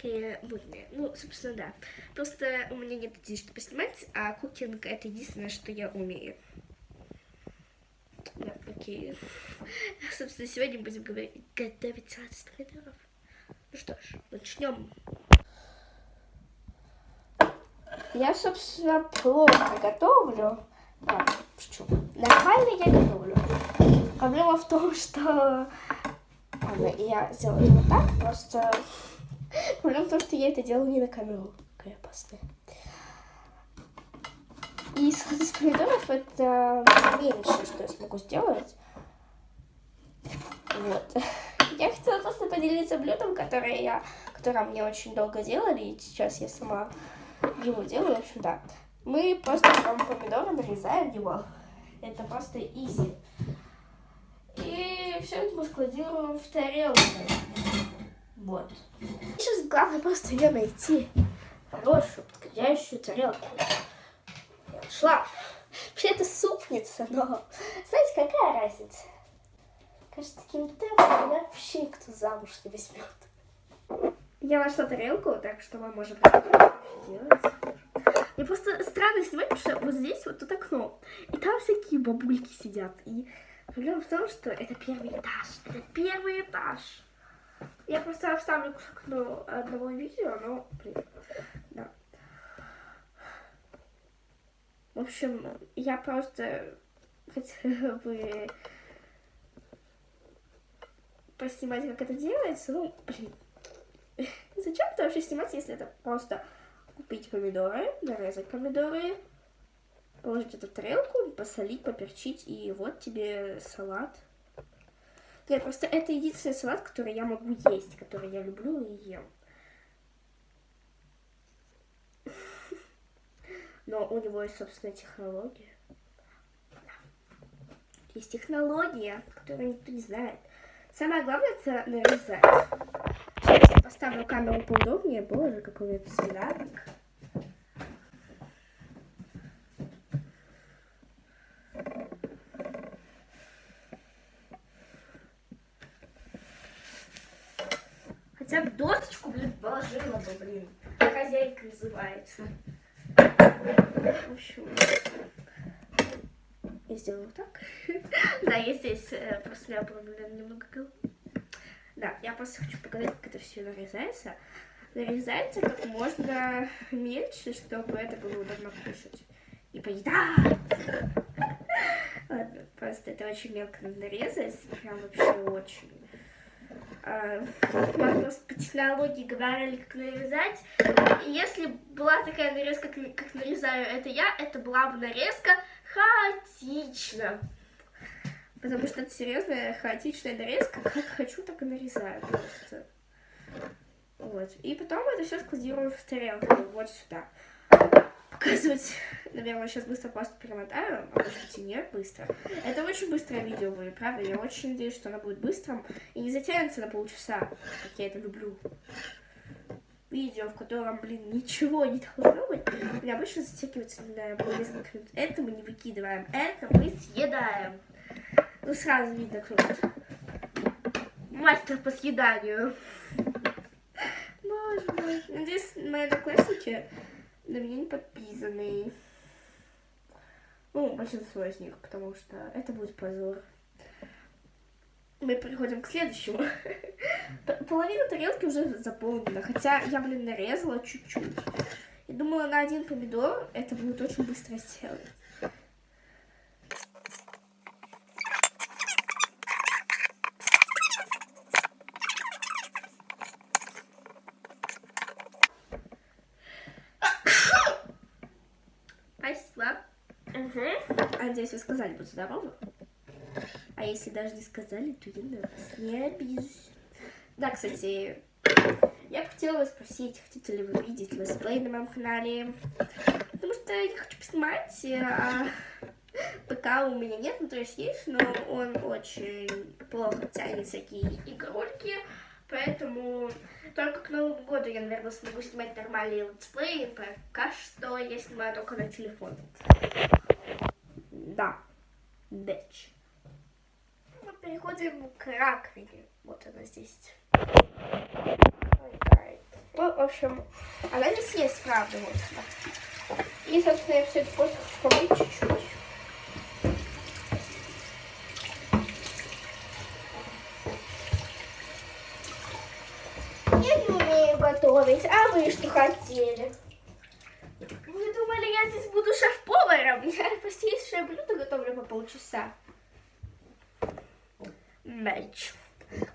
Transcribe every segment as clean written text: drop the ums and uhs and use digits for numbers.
такие мутные. Ну, собственно, да. Просто у меня нет идеи, что поснимать, а кукинг — это единственное, что я умею. Да, окей. Собственно, сегодня будем готовить салат из помидоров. Ну что ж, начнем. Я, собственно, плохо готовлю. Нормально я готовлю. Проблема в том, что я сделаю вот так, просто проблема в том, что я это делаю не на камеру, какая опасная. И салат из помидоров — это меньше, что я смогу сделать. Вот. Я хотела просто поделиться блюдом, которое мне очень долго делали, и сейчас я сама его делаю. В общем, да. Мы просто берем помидоры, нарезаем его. Это просто изи. И все это мы складируем в тарелку. Вот. Сейчас главное просто ее найти. Хорошую, подходящую тарелку. Я нашла. Вообще это супница, но знаете, какая разница? Кажется, таким темпом вообще никто замуж не возьмет. Я нашла тарелку, так что мы можем делать. Мне просто странно снимать, потому что вот здесь вот тут окно, и там всякие бабульки сидят. И проблема в том, что это первый этаж. Это первый этаж. Я просто вставлю к окну одного видео, но, блин, да. В общем, я просто хотела бы поснимать, как это делается. Ну, блин, зачем это вообще снимать, если это просто купить помидоры, нарезать помидоры, положить это в тарелку, посолить, поперчить, и вот тебе салат. Нет, просто это единственный салат, который я могу есть, который я люблю и ем. Но у него есть собственная технология. Есть технология, которую никто не знает. Самое главное — это нарезать. Сейчас я поставлю камеру поудобнее. Боже, какой у меня свинарник. Хотя бы досочку, блин, положила бы, блин. Хозяйка называется. В общем, я сделаю вот так. Да, я здесь просто у меня было, наверное, немного головы. Да, я просто хочу показать, как это все нарезается. Нарезается как можно меньше, чтобы это было удобно кушать и поедать. Ладно, просто это очень мелко надо нарезать, прям вообще очень. Просто по технологии говорили, как нарезать. И если была такая нарезка, как нарезаю это я, это была бы нарезка хаотична. Потому что это серьезная хаотичная нарезка. Как хочу, так и нарезаю просто. Вот. И потом это все складирую в тарелку. Вот сюда. Показывать, наверное, сейчас быстро просто перемотаю, а может быть и нет, быстро. Это очень быстрое видео будет, правда? Я очень надеюсь, что оно будет быстрым и не затянется на полчаса, как я это люблю. Видео, в котором, блин, ничего не должно быть, у меня обычно затягивается на несколько минут. Это мы не выкидываем, это мы съедаем. Ну, сразу видно, кто тут мастер по съеданию. Боже мой. Надеюсь, мои одноклассники на меня не подписаны. Ну, большинство из них, потому что это будет позор. Мы переходим к следующему. Половина тарелки уже заполнена, хотя я, блин, нарезала чуть-чуть. И думала, на один помидор это будет очень быстро сделать. Спасибо. Надеюсь, вы сказали, будь здоровы. А если даже не сказали, то я на вас не обижусь. Да, кстати, я бы хотела вас спросить, хотите ли вы видеть летсплей на моем канале? Потому что я хочу поснимать, ПК у меня нет, ну то есть, но он очень плохо тянет всякие игрульки. Поэтому только к Новому году я, наверное, смогу снимать нормальные летсплеи. Пока что я снимаю только на телефон. Да, бэч. Мы переходим к раковине. Вот она здесь. общем, она не съест, правда, вот. И, собственно, я все это просто помыть чуть-чуть. Я не умею готовить, а вы что хотели? Вы думали, я здесь буду шеф-поваром? Я простейшее блюдо готовлю по полчаса. Мяч.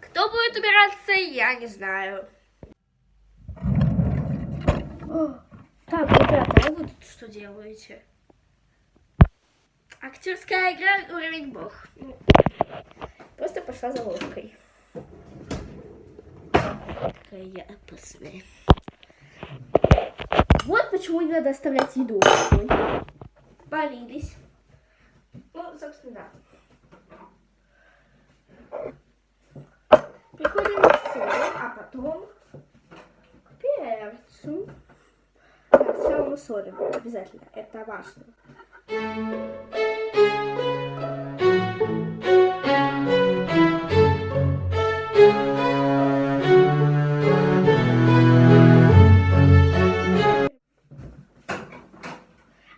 Кто будет убираться, я не знаю. Так, ребята, а вы тут что делаете? Актерская игра уровень бог. Просто пошла за ложкой. Какая опасная. Вот почему не надо оставлять еду. Полились. Ну, собственно, да. Приходим к соли, а потом к перцу. Да, сначала мы солим. Обязательно. Это важно.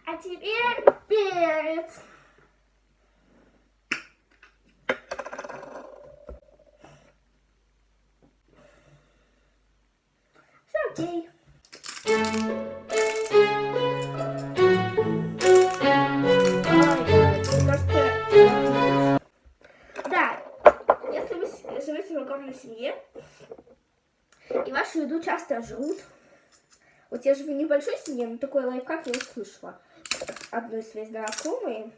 А теперь перец. Все окей. Да, если вы живете в огромной семье, и вашу еду часто жрут, вот я живу в небольшой семье, но такой лайфхак я услышала. Одной своей знакомой,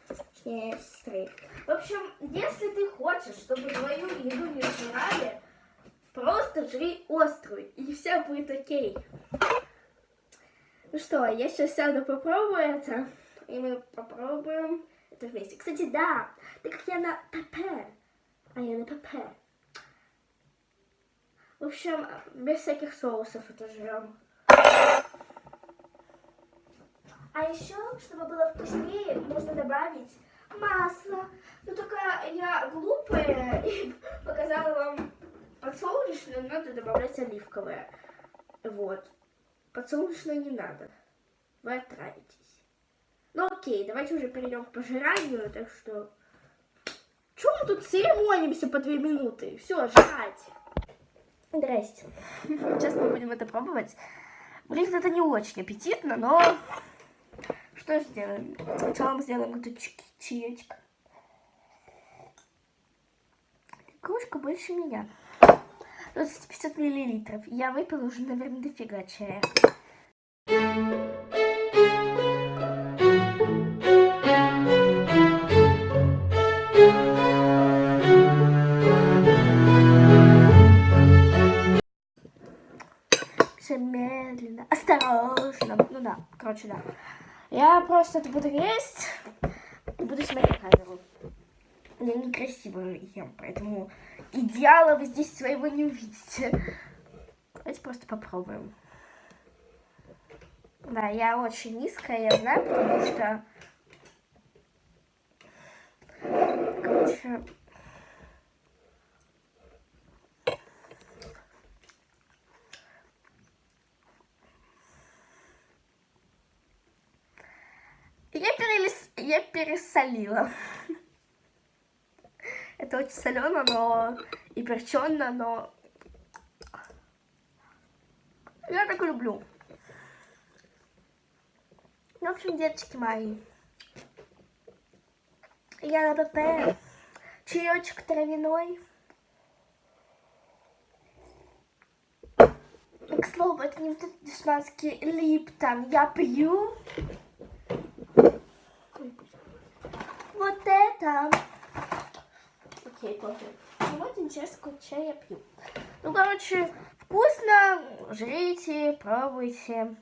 точнее, сестры. В общем, если ты хочешь, чтобы твою еду не жрали, просто жри острую, и все будет окей. Ну что, я сейчас сяду попробую это, и мы попробуем это вместе. Кстати, да, так как я на ПП, а я на ПП. В общем, без всяких соусов это жрем. А еще, чтобы было вкуснее, можно добавить масло. Ну только я глупая и показала вам подсолнечное, надо добавлять оливковое. Вот. Подсолнечное не надо. Вы отравитесь. Ну окей, давайте уже перейдем к пожиранию, так что... Чего мы тут церемонимся по 2 минуты? Все, жрать. Здрасте. Сейчас мы будем это пробовать. Выглядит это не очень аппетитно, но... Что же сделаем? Сначала мы сделаем эту чаечек. Кружка больше меня. 500 миллилитров. Я выпила уже, наверное, дофига чая. Все медленно, осторожно. Ну да, короче, да. Я просто это буду есть и буду смотреть камеру. Я некрасиво ем, поэтому идеала вы здесь своего не увидите. Давайте просто попробуем. Да, я очень низкая, я знаю, потому что... Короче... Я пересолила. Это очень солено, но и перчено, но я так люблю. В общем, деточки мои, я на ПП, чаечек травяной. К слову, это не вот этот дешманский Липтон, я пью. Вот это. Окей, пофиг. Вот интересно, какой чай я пью. Ну, короче, вкусно. Жрите, пробуйте.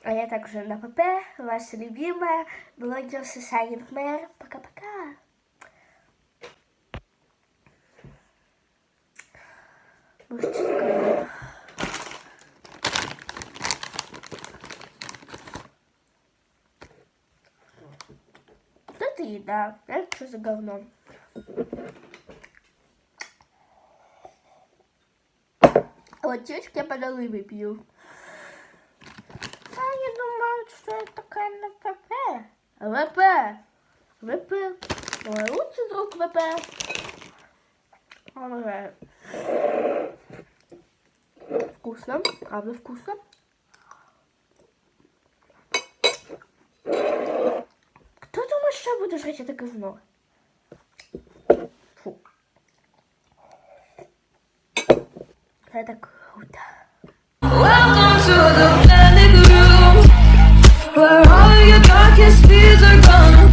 А я также на ПП, ваша любимая блогерша Шайнинг Мэр. Пока-пока. Ну, что такое? Это еда. Это что за говно? Вот девочки, я, пожалуй, выпью. А я думаю, что это такая на ВП. ВП. Мой лучший друг ВП. Обожаю. Вкусно. Правда вкусно. Кто думает, что я буду жрать это говно? Фу. Это круто. Welcome to the panic room, where all your darkest fears are gone.